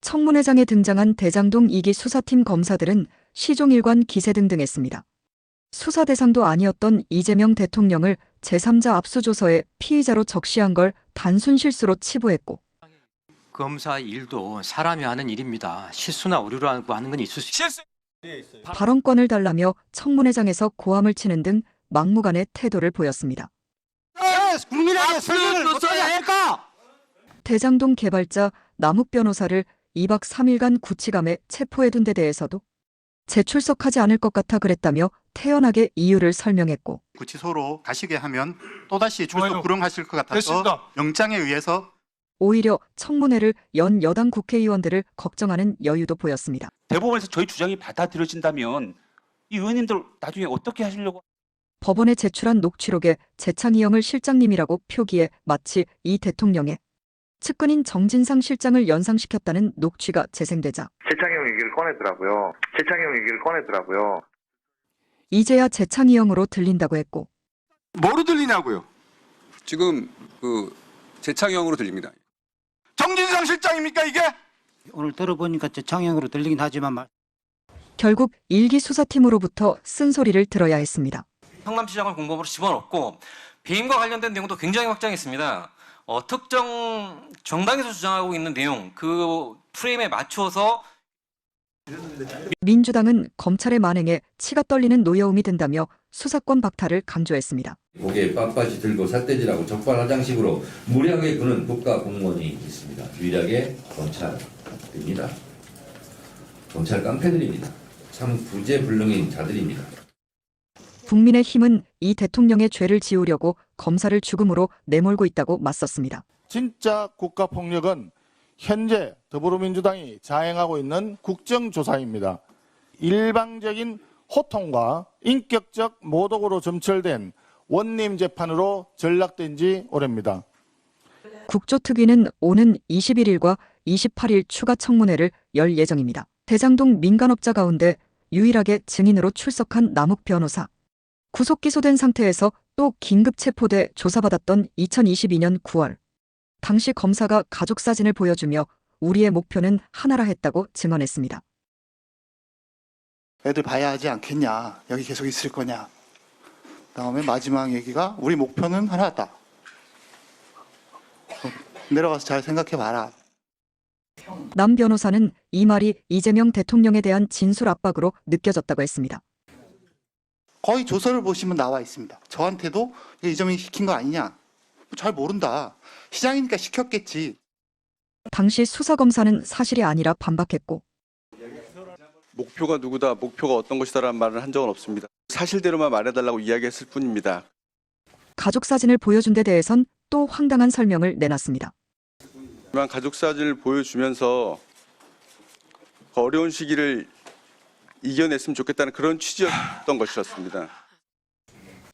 청문회장에 등장한 대장동 2기 수사팀 검사들은 시종일관 기세 등등했습니다. 수사 대상도 아니었던 이재명 대통령을 제3자 압수조서에 피의자로 적시한 걸 단순 실수로 치부했고, 검사 일도 사람이 하는 일입니다. 실수나 오류라고 하는 건 있을 수 있어요. 발언권을 달라며 청문회장에서 고함을 치는 등 막무가내 태도를 보였습니다. 국민에게 설명을 어떻게 할까? 대장동 개발자 남욱 변호사를 2박 3일간 구치감에 체포해둔 데 대해서도 재출석하지 않을 것 같아 그랬다며 태연하게 이유를 설명했고, 구치소로 가시게 하면 또다시 출석 좋아요. 불응하실 것 같아서 됐습니다. 영장에 의해서 오히려 청문회를 연 여당 국회의원들을 걱정하는 여유도 보였습니다. 대법원에서 저희 주장이 받아들여진다면 이 의원님들 나중에 어떻게 하시려고? 법원에 제출한 녹취록에 재창희영을 실장님이라고 표기해 마치 이 대통령의 측근인 정진상 실장을 연상시켰다는 녹취가 재생되자 재창형 얘기를 꺼내더라고요. 이제야 재창희영으로 들린다고 했고, 뭐로 들리냐고요? 지금 재창형으로 들립니다. 정진상 실장입니까 이게? 오늘 들어보니까 창형으로 들리긴 하지만 결국 1기 수사팀으로부터 쓴소리를 들어야 했습니다. 성남시장을 공범으로 집어넣고 배임과 관련된 내용도 굉장히 확장했습니다. 특정 정당에서 주장하고 있는 내용, 그 프레임에 맞춰서 민주당은 검찰의 만행에 치가 떨리는 노여움이 든다며 수사권 박탈을 강조했습니다. 목에 빳빳이 들고 삿대질하고 적반하장식으로 무례하게 구는 국가공무원이 있습니다. 유일하게 검찰입니다. 검찰 깡패들입니다. 참 구제불능인 자들입니다. 국민의힘은 이 대통령의 죄를 지우려고 검사를 죽음으로 내몰고 있다고 맞섰습니다. 진짜 국가폭력은 현재 더불어민주당이 자행하고 있는 국정조사입니다. 일방적인 호통과 인격적 모독으로 점철된 원님 재판으로 전락된 지 오래입니다. 국조특위는 오는 21일과 28일 추가 청문회를 열 예정입니다. 대장동 민간업자 가운데 유일하게 증인으로 출석한 남욱 변호사. 구속 기소된 상태에서 또 긴급 체포돼 조사받았던 2022년 9월. 당시 검사가 가족 사진을 보여주며 우리의 목표는 하나라 했다고 증언했습니다. 애들 봐야 하지 않겠냐, 여기 계속 있을 거냐. 다음에 마지막 얘기가 우리 목표는 하나다. 내려가서 잘 생각해 봐라. 남 변호사는 이 말이 이재명 대통령에 대한 진술 압박으로 느껴졌다고 했습니다. 거의 조서를 보시면 나와 있습니다. 저한테도 이재명이 시킨 거 아니냐. 잘 모른다. 시장이니까 시켰겠지. 당시 수사검사는 사실이 아니라 반박했고, 목표가 누구다, 목표가 어떤 것이다라는 말을 한 적은 없습니다. 사실대로만 말해달라고 이야기했을 뿐입니다. 가족 사진을 보여준 데 대해선 또 황당한 설명을 내놨습니다. 하지만 가족 사진을 보여주면서 그 어려운 시기를 이겨냈으면 좋겠다는 그런 취지였던 것이었습니다.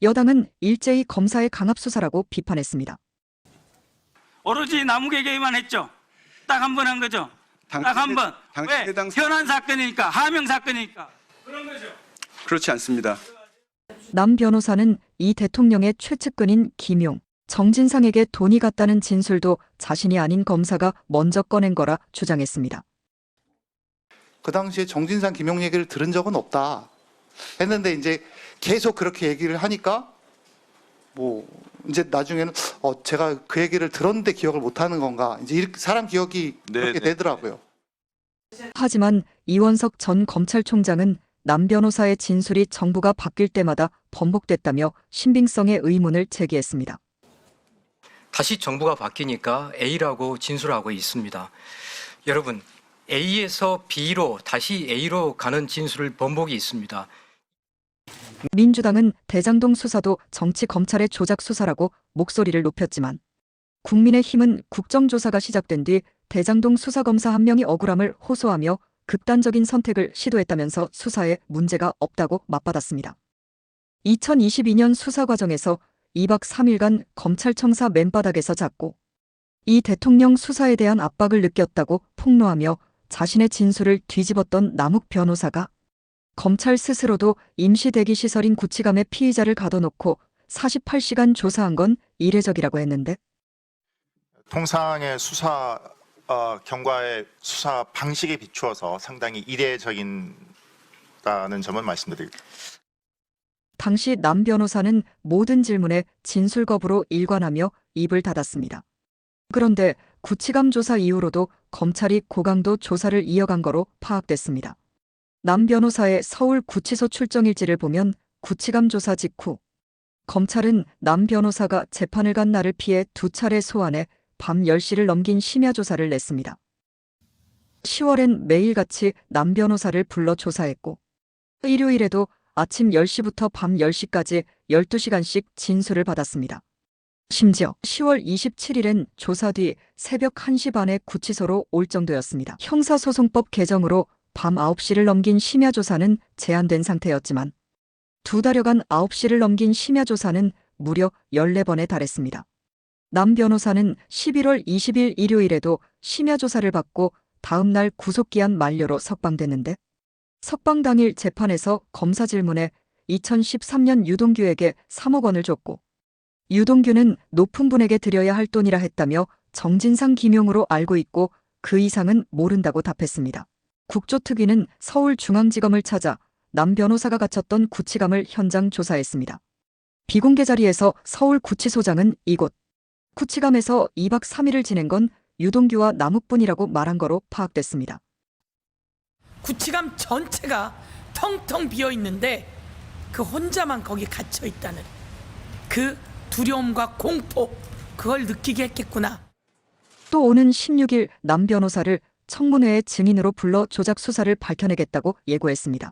여당은 일제히 검사의 강압수사라고 비판했습니다. 오로지 남욱에게만 했죠. 딱 한 번 한 거죠. 딱 한 번. 왜? 현안 사건이니까, 하명 사건이니까. 그런 거죠. 그렇지 않습니다. 남 변호사는 이 대통령의 최측근인 김용, 정진상에게 돈이 갔다는 진술도 자신이 아닌 검사가 먼저 꺼낸 거라 주장했습니다. 그 당시에 정진상, 김용 얘기를 들은 적은 없다. 했는데 이제 계속 그렇게 얘기를 하니까 이제 나중에는 제가 그 얘기를 들었는데 기억을 못 하는 건가. 이제 이렇게 사람 기억이 그렇게 되더라고요. 하지만 이원석 전 검찰총장은 남 변호사의 진술이 정부가 바뀔 때마다 번복됐다며 신빙성의 의문을 제기했습니다. 다시 정부가 바뀌니까 A라고 진술하고 있습니다. 여러분, A에서 B로 다시 A로 가는 진술 번복이 있습니다. 민주당은 대장동 수사도 정치 검찰의 조작 수사라고 목소리를 높였지만, 국민의힘은 국정조사가 시작된 뒤 대장동 수사검사 한 명이 억울함을 호소하며 극단적인 선택을 시도했다면서 수사에 문제가 없다고 맞받았습니다. 2022년 수사 과정에서 2박 3일간 검찰청사 맨바닥에서 잤고, 이 대통령 수사에 대한 압박을 느꼈다고 폭로하며 자신의 진술을 뒤집었던 남욱 변호사가 검찰 스스로도 임시 대기시설인 구치감에 피의자를 가둬놓고 48시간 조사한 건 이례적이라고 했는데, 통상의 수사 경과의 수사 방식에 비추어서 상당히 이례적이다는 점은 말씀드립니다. 당시 남 변호사는 모든 질문에 진술 거부로 일관하며 입을 닫았습니다. 그런데 구치감 조사 이후로도 검찰이 고강도 조사를 이어간 거로 파악됐습니다. 남 변호사의 서울 구치소 출정일지를 보면 구치감 조사 직후 검찰은 남 변호사가 재판을 간 날을 피해 2차례 소환해 밤 10시를 넘긴 심야 조사를 냈습니다. 10월엔 매일같이 남 변호사를 불러 조사했고 일요일에도 아침 10시부터 밤 10시까지 12시간씩 진술을 받았습니다. 심지어 10월 27일엔 조사 뒤 새벽 1시 반에 구치소로 올 정도였습니다. 형사소송법 개정으로 밤 9시를 넘긴 심야 조사는 제한된 상태였지만 2달여간 9시를 넘긴 심야 조사는 무려 14번에 달했습니다. 남 변호사는 11월 20일 일요일에도 심야 조사를 받고 다음 날 구속기한 만료로 석방됐는데 석방 당일 재판에서 검사 질문에 2013년 유동규에게 3억 원을 줬고 유동규는 높은 분에게 드려야 할 돈이라 했다며 정진상 김용으로 알고 있고 그 이상은 모른다고 답했습니다. 국조특위는 서울중앙지검을 찾아 남 변호사가 갇혔던 구치감을 현장 조사했습니다. 비공개 자리에서 서울구치소장은 이곳 구치감에서 2박 3일을 지낸 건 유동규와 남욱뿐이라고 말한 거로 파악됐습니다. 구치감 전체가 텅텅 비어 있는데 그 혼자만 거기 갇혀 있다는 그 두려움과 공포, 그걸 느끼게 했겠구나. 또 오는 16일 남 변호사를 청문회에 증인으로 불러 조작 수사를 밝혀내겠다고 예고했습니다.